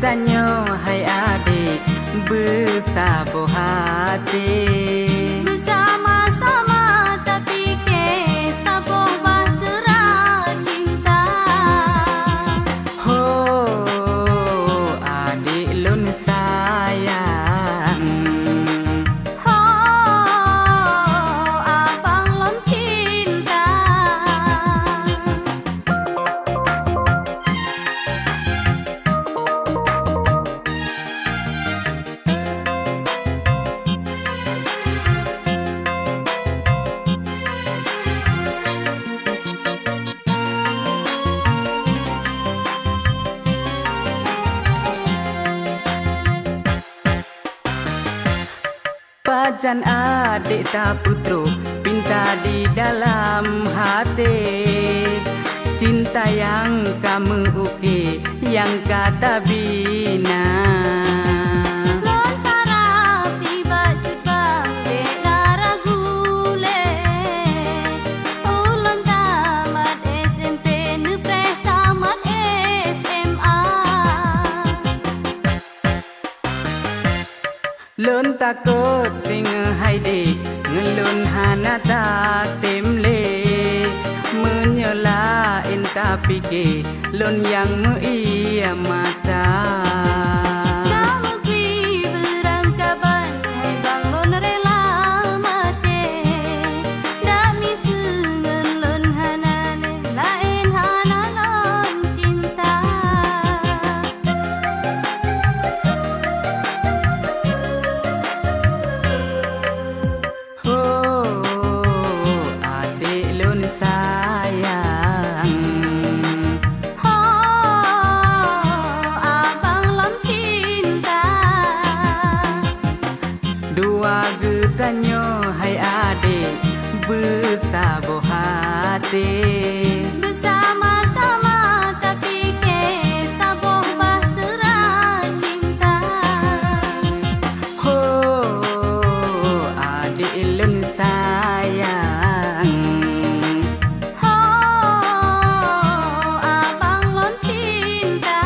Tanya hai adik bersabo hati bersama-sama tapi ke saboh bahtera cinta. Ho adik lun sayang, Ho abang lon cinta. Pajan adik tak putru pinta di dalam hati. Cinta yang kamu uki yang kata bina. Lontara tiba cuba bedara gule. Ulun tamat SMP nupreh tamat SMA. Lun takut singa haidi ngelun hana tak temle. Menyela inta piki lun yang meia mata. Kamu kui berangkaban hai bang lon rela mate. Dak misengen lon hanane lain hana lon cinta. Oh adik lun sayang, Ho abang lon cinta. dua getanyo hai adik bersabo hati Bersama-sama tapi ke saboh bahtera cinta. Oh adik lun sayang, Ho abang lon cinta.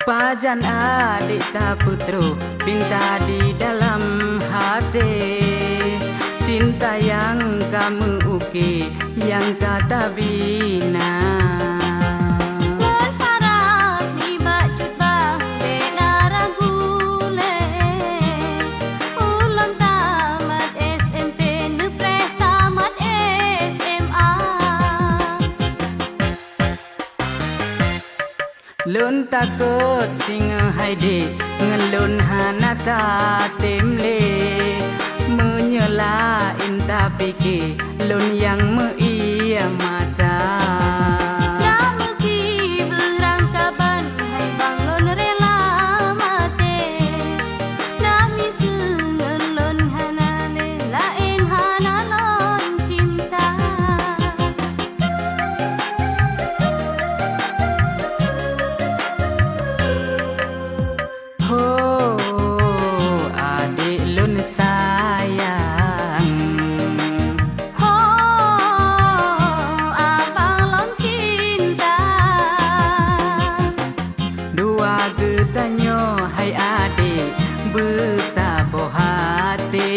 pajan adik tak putru pinta di dalam hati. Cinta yang kamu uki yang kata bina. Lon harap ni bacut bang bedara gule. Ulun tamat SMP nupreh tamat SMA. Lun takut singa haidi ngelun hana tak temle. Menyela inta piki lun yang meia mata. Kamu kui berangkaban hai bang lon rela mate. Dak misengen lon hanane lain hana lon cinta. Oh adik lun sayang, Ho abang lon cinta. dua getanyo hai adik bersabo hati